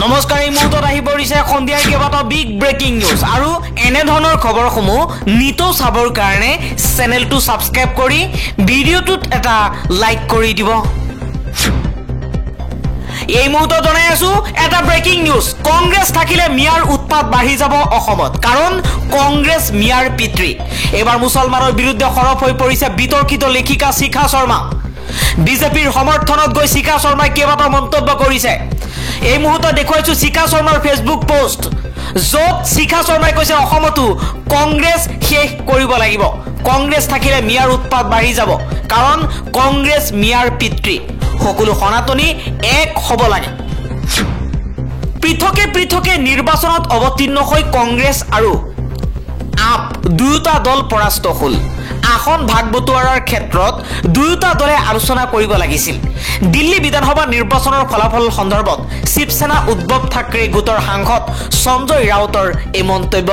নমস্কাৰ, এই মুহূৰ্তত আহি পৰিছে সন্ধিয়াৰ কেইবাটাও বিগ ব্ৰেকিং নিউজ আৰু এনে ধৰণৰ খবৰসমূহ নিতৌ চাবৰ কাৰণে চেনেলটো সাবস্ক্ৰাইব কৰি ভিডিঅ'টোত এটা লাইক কৰি দিব। এই মুহূৰ্তত জনাই আছো এটা ব্ৰেকিং নিউজ। কংগ্ৰেছ থাকিলে মিয়াৰ উৎপাত বাঢ়ি যাব অসমত, কাৰণ কংগ্ৰেছ মিয়াৰ পিতৃ। এবাৰ মুছলমানৰ বিৰুদ্ধে সৰব হৈ পৰিছে বিতৰ্কিত লেখিকা শিখা শৰ্মা। বিজেপিৰ সমৰ্থনত গৈ শিখা শৰ্মাই কেইবাটাও মন্তব্য কৰিছে। এই মুহূৰ্তত দেখুৱাইছো শিখা শৰ্মাৰ ফেচবুক পোষ্ট, য'ত শিখা শৰ্মাই কৈছে অসমতো কংগ্ৰেছ শেষ কৰিব লাগিব। কংগ্ৰেছ থাকিলে মিয়াৰ উৎপাত বাঢ়ি যাব, কাৰণ কংগ্ৰেছ মিয়াৰ পিতৃ। সকলো সনাতনী এক হ'ব লাগে। পৃথকে পৃথকে নিৰ্বাচনত অৱতীৰ্ণ হৈ কংগ্ৰেছ আৰু আপ দুয়োটা দল পৰাস্ত হ'ল। আসন ভাগ বটোৱাৰাৰ ক্ষেত্ৰত দুয়োটা দলে আলোচনা কৰিব লাগিছিল। দিল্লী বিধানসভা নিৰ্বাচনৰ ফলাফল সন্দৰ্ভত শিৱসেনা উদ্ধৱ ঠাকৰে গোটৰ সাংসদ সঞ্জয় ৰাউতৰ এই মন্তব্য।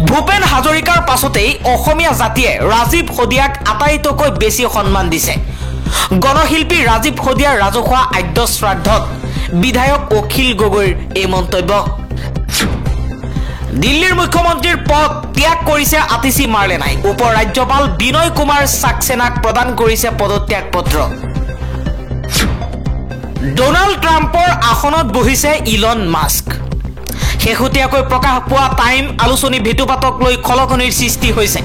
ভূপেন হাজৰিকাৰ পাছতেই অসমীয়া জাতিয়ে ৰাজীৱ সদিয়াক আটাইতকৈ বেছি সন্মান দিছে। গণশিল্পী ৰাজীৱ সদিয়াৰ ৰাজহুৱা আদ্য শ্ৰাদ্ধত বিধায়ক অখিল গগৈৰ এই মন্তব্য। দিল্লীৰ মুখ্যমন্ত্ৰীৰ পদ ত্যাগ কৰিছে আতিশী মাৰ্লেনাই। উপ ৰাজ্যপাল বিনয় কুমাৰ সাক্সেনাক প্ৰদান কৰিছে পদত্যাগ পত্ৰ। ডোনাল্ড ট্ৰাম্পৰ আসনত বহিছে ইলন মাস্ক। শেহতীয়াকৈ প্ৰকাশ পোৱা টাইম আলোচনী ভেটুপাতক লৈ খলখনিৰ সৃষ্টি হৈছে।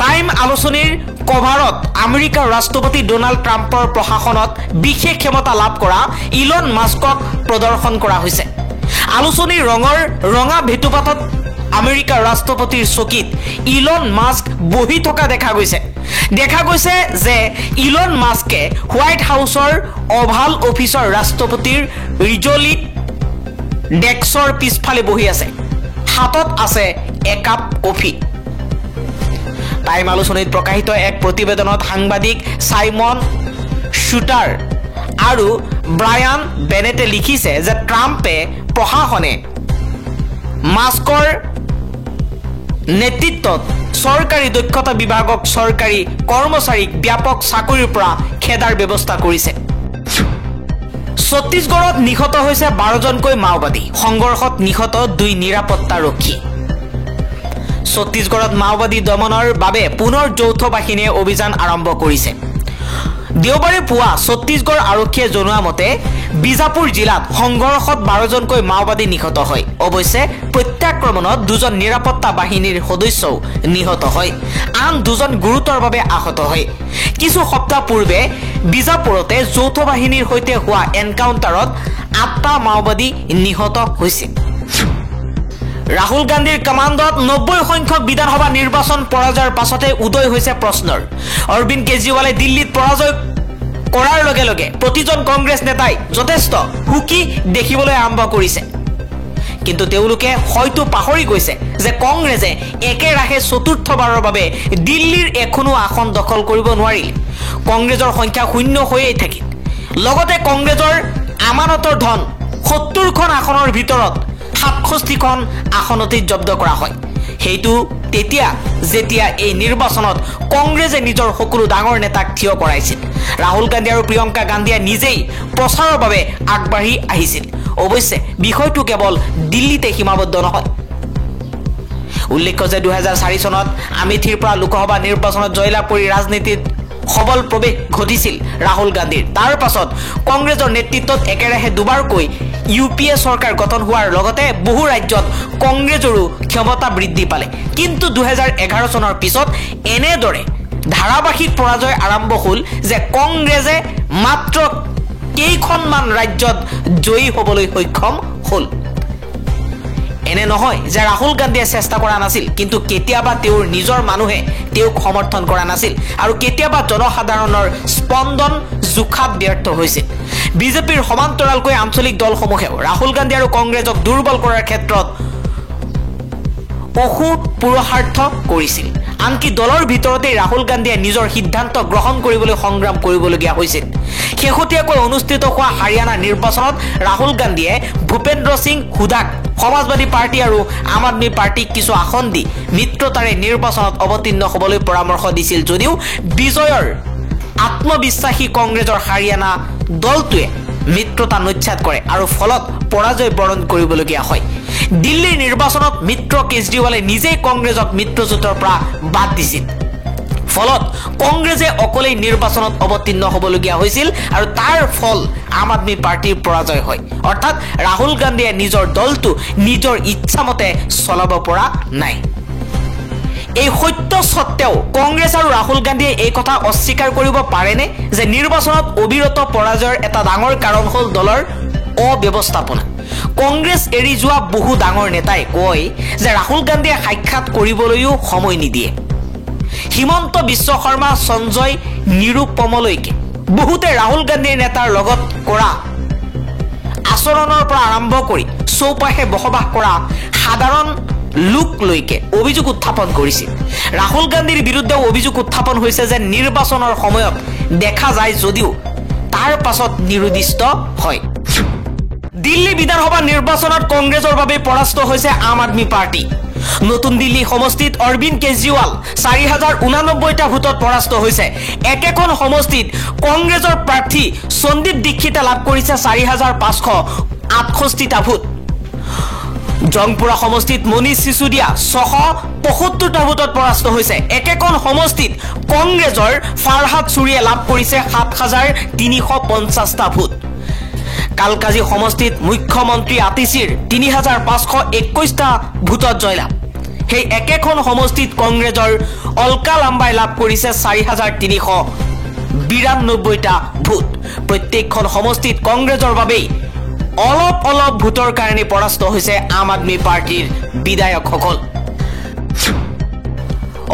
টাইম আলোচনীৰ কভাৰত আমেৰিকাৰ ৰাষ্ট্ৰপতি ডোনাল্ড ট্ৰাম্পৰ প্ৰশাসনত বিশেষ ক্ষমতা লাভ কৰা ইলন মাস্কক প্ৰদৰ্শন কৰা হৈছে। আলোচনীৰ ৰঙা ভেটুপাতত আমেৰিকাৰ ৰাষ্ট্ৰপতিৰ চকীত ইলন মাস্ক বহি থকা দেখা গৈছে যে ইলন মাস্কে হোৱাইট হাউচৰ অভাল অফিচৰ ৰাষ্ট্ৰপতিৰ ৰিজলিট ডেস্কৰ পিছফালে বহি আছে। হাতত আছে একাপ কফি। টাইম আলোচনীত প্ৰকাশিত এক প্ৰতিবেদনত সাংবাদিক চাইমন শুটাৰ আৰু ব্ৰায়ান বেনেটে লিখিছে যে ট্ৰাম্পে প্ৰশাসনে মাস্কৰ নেতৃত্বত চৰকাৰী দক্ষতা বিভাগক চৰকাৰী কৰ্মচাৰীক ব্যাপক চাকৰিৰ পৰা খেদাৰ ব্যৱস্থা কৰিছে। ছত্তীশগড়ত নিহত হৈছে 12জনকৈ মাওবাদী। সংঘৰ্ষত নিহত 2 নিৰাপত্তাৰক্ষী। ছত্তীশগড়ত মাওবাদী দমনৰ বাবে পুনৰ যৌথ বাহিনীয়ে অভিযান আৰম্ভ কৰিছে। দেওবাৰে পুৱা ছত্তীশগড় আৰক্ষীয়ে জনোৱা মতে বিজাপুৰ জিলাত সংঘৰ্ষত 12জনকৈ মাওবাদী নিহত হয়। অৱশ্যে প্ৰত্যাক্ৰমণত 2জন নিৰাপত্তা বাহিনীৰ সদস্যও নিহত হয়, আন 2জন গুৰুতৰভাৱে আহত হয়। কিছু সপ্তাহ পূৰ্বে বিজাপুৰতে যৌথ বাহিনীৰ সৈতে হোৱা এনকাউণ্টাৰত 8টা মাওবাদী নিহত হৈছিল। ৰাহুল গান্ধীৰ কমাণ্ডত 90 সংখ্যক বিধানসভা নিৰ্বাচন পৰাজয়ৰ পাছতে উদয় হৈছে প্ৰশ্নৰ। অৰবিন্দ কেজৰিৱালে দিল্লীত পৰাজয় কৰাৰ লগে লগে প্ৰতিজন কংগ্ৰেছ নেতাই যথেষ্ট সুখী দেখিবলৈ আৰম্ভ কৰিছে। কিন্তু তেওঁলোকে হয়তো পাহৰি গৈছে যে কংগ্ৰেছে একেৰাহে 4ৰ্থবাৰৰ বাবে দিল্লীৰ এখনো আসন দখল কৰিব নোৱাৰিলে। কংগ্ৰেছৰ সংখ্যা 0 হৈয়ে থাকিল। লগতে কংগ্ৰেছৰ আমানতৰ ধন 70খন আসনৰ ভিতৰত 67খন আসনতেই জব্দ কৰা হয়। সেইটো তেতিয়া যেতিয়া এই নিৰ্বাচনত কংগ্ৰেছে নিজৰ সকলো ডাঙৰ নেতাক থিয় কৰাইছিল। ৰাহুল গান্ধী আৰু প্ৰিয়ংকা গান্ধীয়ে নিজেই প্ৰচাৰৰ বাবে আগবাঢ়ি আহিছিল। অৱশ্যে বিষয়টো কেৱল দিল্লীতে সীমাবদ্ধ নহয়। উল্লেখ্য যে 2004 চনত আমেথিৰ পৰা লোকসভা নিৰ্বাচনত জয়লাভ কৰি ৰাজনীতিত সবল প্ৰৱেশ ঘটিছিল ৰাহুল গান্ধীৰ। তাৰ পাছত কংগ্ৰেছৰ নেতৃত্বত একেৰাহে দুবাৰকৈ ইউপিএ চৰকাৰ গঠন হোৱাৰ লগতে বহু ৰাজ্যত কংগ্ৰেছৰো ক্ষমতা বৃদ্ধি পালে। কিন্তু 2011 চনৰ পিছত এনেদৰে ধাৰাবাহিক পৰাজয় আৰম্ভ হ'ল যে কংগ্ৰেছে মাত্ৰ কেইখনমান ৰাজ্যত জয়ী হ'বলৈ সক্ষম হ'ল। এনে নহয় যে ৰাহুল গান্ধীয়ে চেষ্টা কৰা নাছিল, কিন্তু কেতিয়াবা তেওঁৰ নিজৰ মানুহে তেওঁক সমৰ্থন কৰা নাছিল আৰু কেতিয়াবা জনসাধাৰণৰ স্পন্দন জোখাত ব্যৰ্থ হৈছিল। বিজেপিৰ সমান্তৰালকৈ আঞ্চলিক দলসমূহেও ৰাহুল গান্ধী আৰু কংগ্ৰেছক দুৰ্বল কৰাৰ ক্ষেত্ৰত পুৰুষাৰ্থ কৰিছিল। আনকি দলৰ ভিতৰতে ৰাহুল গান্ধীয়ে নিজৰ সিদ্ধান্ত গ্ৰহণ কৰিবলৈ সংগ্ৰাম কৰিবলগীয়া হৈছিল। শেহতীয়াকৈ অনুষ্ঠিত হোৱা হাৰিয়ানা নিৰ্বাচনত ৰাহুল গান্ধীয়ে ভূপেন্দ্ৰ সিং হুদাক সমাজবাদী পাৰ্টি আৰু আম আদমী পাৰ্টিক কিছু আসন দি মিত্ৰতাৰে নিৰ্বাচনত অৱতীৰ্ণ হ'বলৈ পৰামৰ্শ দিছিল যদিও বিজয়ৰ আত্মবিশ্বাসী কংগ্ৰেছৰ হাৰিয়ানা দলটোৱে মিত্ৰতা নচ্ছাদ কৰে আৰু ফলত পৰাজয় বৰণ কৰিবলগীয়া হয় দিল্লীৰ নিৰ্বাচনত মিত্ৰ কেজৰিৱালে নিজেই কংগ্ৰেছক মিত্ৰজোঁটৰ পৰা বাদ দিছিল ফলত কংগ্ৰেছে অকলেই নিৰ্বাচনত অৱতীৰ্ণ হ'বলগীয়া হৈছিল আৰু তাৰ ফল আম আদমি পাৰ্টিৰ পৰাজয় হয় অৰ্থাৎ ৰাহুল গান্ধীয়ে নিজৰ দলটো নিজৰ ইচ্ছামতে চলাব পৰা নাই এই সত্য সত্ত্বেও কংগ্ৰেছ আৰু ৰাহুল গান্ধীয়ে এই কথা অস্বীকাৰ কৰিব পাৰেনে যে নিৰ্বাচনত অবিৰত পৰাজয়ৰ এটা ডাঙৰ কাৰণ হ'ল দলৰ অব্যৱস্থাপনা কংগ্ৰেছ এৰি যোৱা বহু ডাঙৰ নেতাই কয় যে ৰাহুল গান্ধীয়ে সাক্ষাৎ কৰিবলৈও সময় নিদিয়ে হিমন্ত বিশ্ব শৰ্মা সঞ্জয় নিৰুপমলৈকে বহুতে ৰাহুল গান্ধীৰ নেতাৰ লগত কৰা আচৰণৰ পৰা আৰম্ভ কৰি চৌপাশে বসবাস কৰা সাধাৰণ লোকলৈকে অভিযোগ উত্থাপন কৰিছিল ৰাহুল গান্ধীৰ বিৰুদ্ধে অভিযোগ উত্থাপন হৈছে যে নিৰ্বাচনৰ সময়ত দেখা যায় যদিও তাৰ পাছত নিৰুদ্দিষ্ট হয় দিল্লী বিধানসভা নিৰ্বাচনত কংগ্ৰেছৰ বাবে পৰাস্ত হৈছে আম আদমি পাৰ্টি নতুন দিল্লী সমষ্টিত অৰবিন্দ কেজৰিৱাল 4089টা ভোটত পৰাস্ত হৈছে একেখন সমষ্টিত কংগ্ৰেছৰ প্ৰাৰ্থী সন্দীপ দীক্ষিতে লাভ কৰিছে 4568টা ভোট জংপুৰা সমষ্টিত মনীষ সিসোদিয়া 675টা ভোটত পৰাস্ত হৈছে একেখন সমষ্টিত কংগ্ৰেছৰ ফাৰহাদ চুৰিয়ে লাভ কৰিছে 7350টা ভোট কালকাজি সমষ্টিত মুখ্যমন্ত্ৰী আতিশীৰ 3521টা ভোটত জয়লাভ সেই একেখন সমষ্টিত কংগ্ৰেছৰ অলকা লাম্বাই লাভ কৰিছে 4392টা ভোট প্ৰত্যেকখন সমষ্টিত কংগ্ৰেছৰ বাবে অলপ ভোটৰ কাৰণে পৰাস্ত হৈছে আম আদমি পাৰ্টিৰ বিধায়কসকল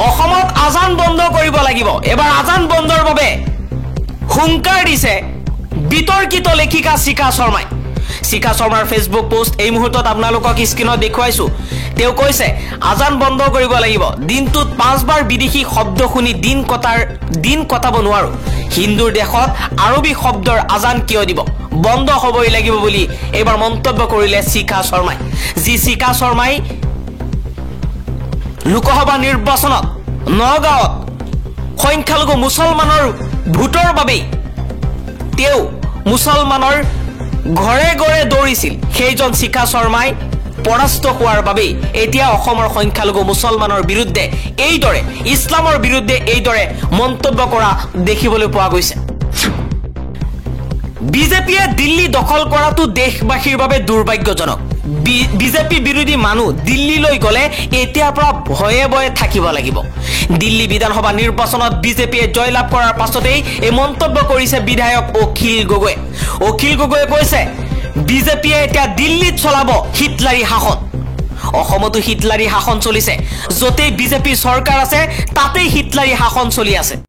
অসমত আজান বন্ধ কৰিব লাগিব এবাৰ আজান বন্ধৰ বাবে হুংকাৰ দিছে বিতৰ্কিত লেখিকা শিখা শৰ্মাৰ ফেসবুক পোষ্ট এই মুহূৰ্তত আপোনালোকক স্ক্ৰীনত দেখুৱাইছো তেওঁ কৈছে আজান বন্ধ কৰিব লাগিব দিনটোত 5 বাৰ বিদেশী শব্দ শুনি দিন কটাব নোৱাৰো হিন্দুৰ দেশত আৰবী শব্দৰ আজান কিয় দিব বন্ধ হ'বই লাগিব বুলি এবাৰ মন্তব্য কৰিলে শিখা শৰ্মাই যি শিখা শৰ্মাই লোকসভা নিৰ্বাচনত নগাঁৱত সংখ্যালঘু মুছলমানৰ ভোটৰ বাবে তেওঁ মুছলমানৰ ঘৰে ঘৰে দৌৰিছিল সেইজন শিখা শৰ্মাই পৰাস্ত হোৱাৰ বাবে এতিয়া অসমৰ সংখ্যালঘু মুছলমানৰ বিৰুদ্ধে এইদৰে ইছলামৰ বিৰুদ্ধে এইদৰে মন্তব্য কৰা দেখিবলৈ পোৱা গৈছে বিজেপিয়ে দিল্লী দখল কৰাটো দেশবাসীৰ বাবে দুৰ্ভাগ্যজনক বিজেপি বিৰোধী মানুহ দিল্লীলৈ গলে এতিয়াৰ পৰা ভয়ে ভয়ে থাকিব লাগিব দিল্লী বিধানসভা নিৰ্বাচনত বিজেপিয়ে জয়লাভ কৰাৰ পাছতেই এই মন্তব্য কৰিছে বিধায়ক অখিল গগৈয়ে কৈছে বিজেপিয়ে এতিয়া দিল্লীত চলাব হিটলাৰী শাসন অসমতো হিটলাৰী শাসন চলিছে যতেই বিজেপিৰ চৰকাৰ আছে তাতেই হিটলাৰী শাসন চলি আছে